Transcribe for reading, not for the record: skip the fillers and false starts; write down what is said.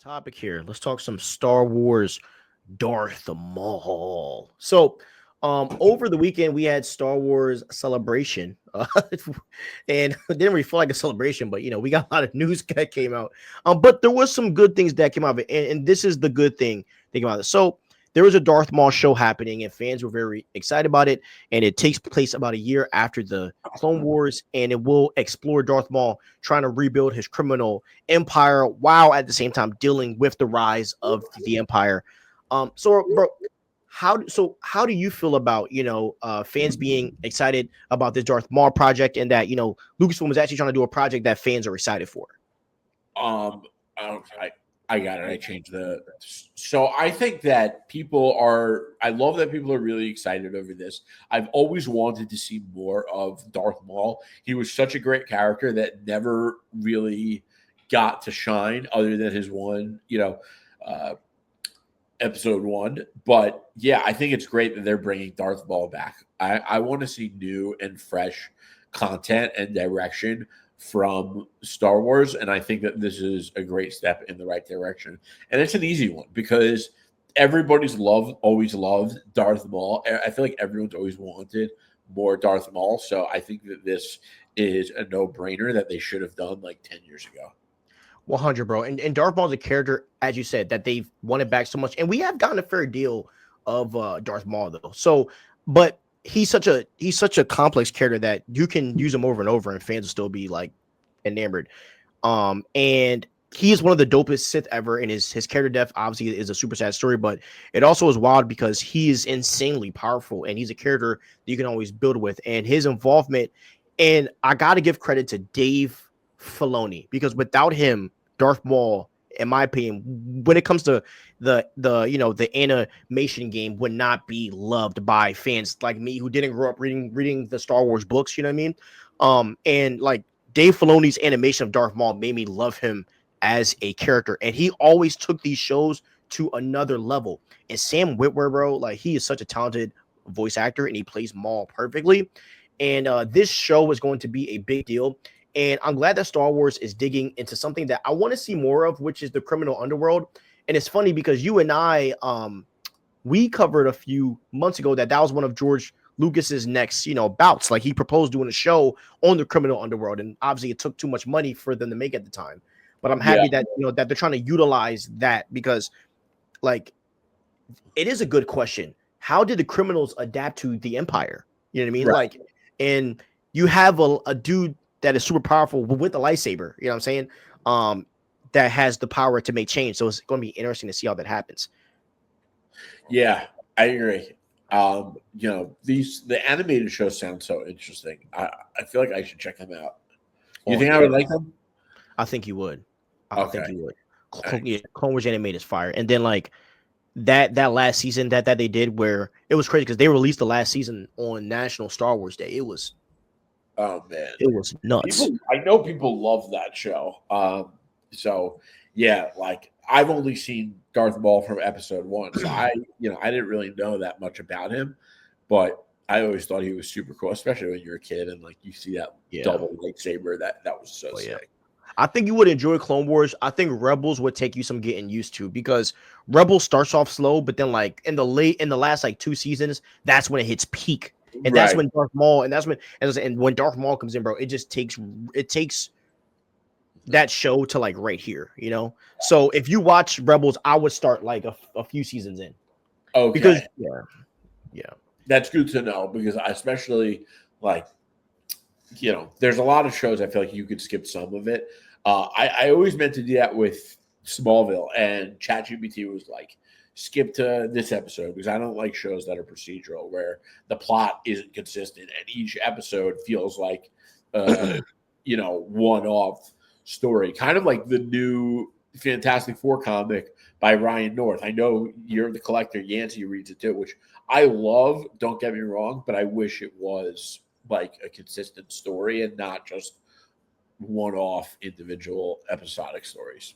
Topic here. Let's talk some Star Wars Darth Maul. So, over the weekend we had Star Wars Celebration, and it didn't really feel like a celebration, but we got a lot of news that came out. But there was some good things that came out of it, and this is the good thing that came out of it. So there was a Darth Maul show happening, and fans were very excited about it. And it takes place about a year after the Clone Wars, and it will explore Darth Maul trying to rebuild his criminal empire while at the same time dealing with the rise of the empire. So bro, how do you feel about fans being excited about this Darth Maul project, and that Lucasfilm was actually trying to do a project that fans are excited for? Um, I got it. I changed the. So I think that people are. I love that people are really excited over this. I've always wanted to see more of Darth Maul. He was such a great character that never really got to shine, other than his one, episode one. But yeah, I think it's great that they're bringing Darth Maul back. I want to see new and fresh content and direction from Star Wars, and I think that this is a great step in the right direction. And it's an easy one because always loved Darth Maul. I feel like everyone's always wanted more Darth Maul, so I think that this is a no-brainer that they should have done like 10 years ago. 100, bro. And Darth Maul's a character, as you said, that they've wanted back so much, and we have gotten a fair deal of Darth Maul though. So, but he's such a complex character that you can use him over and over, and fans will still be like enamored. And he is one of the dopest Sith ever, and his character death obviously is a super sad story, but it also is wild because he is insanely powerful, and he's a character that you can always build with, and his involvement. And I got to give credit to Dave Filoni, because without him, Darth Maul, in my opinion, when it comes to the animation game, would not be loved by fans like me who didn't grow up reading the Star Wars books. You know what I mean? And like Dave Filoni's animation of Darth Maul made me love him as a character, and he always took these shows to another level. And Sam Witwer, bro, like he is such a talented voice actor, and he plays Maul perfectly. And this show is going to be a big deal. And I'm glad that Star Wars is digging into something that I want to see more of, which is the criminal underworld. And it's funny because you and I, we covered a few months ago that was one of George Lucas's next, bouts. Like he proposed doing a show on the criminal underworld, and obviously it took too much money for them to make at the time. But I'm happy that that they're trying to utilize that, because, like, it is a good question. How did the criminals adapt to the empire? You know what I mean? Right. Like, and you have a dude that is super powerful with the lightsaber, you know what I'm saying? That has the power to make change. So it's going to be interesting to see how that happens. Yeah, I agree. The animated shows sound so interesting. I feel like I should check them out. You think I would like them? I think you would. I Okay. think you would. Clone Wars animated is fire. And then like that last season that they did, where it was crazy because they released the last season on National Star Wars Day. It was, oh man, it was nuts. I know people love that show. So yeah, like I've only seen Darth Maul from episode one, so I didn't really know that much about him, but I always thought he was super cool, especially when you're a kid and like you see that double lightsaber. That was so sick. I think you would enjoy Clone Wars. I think Rebels would take you some getting used to, because Rebels starts off slow, but then like in the last like 2 seasons, that's when it hits peak. And that's when Darth Maul, and when Darth Maul comes in, bro, it takes that show to like right here, So if you watch Rebels, I would start like a few seasons in. Okay. Because that's good to know, because especially like, there's a lot of shows I feel like you could skip some of it. I always meant to do that with Smallville, and ChatGPT was like, skip to this episode, because I don't like shows that are procedural where the plot isn't consistent and each episode feels like one-off story, kind of like the new Fantastic Four comic by Ryan North. I know you're the collector, Yancey reads it too, which I love, don't get me wrong, but I wish it was like a consistent story and not just one-off individual episodic stories.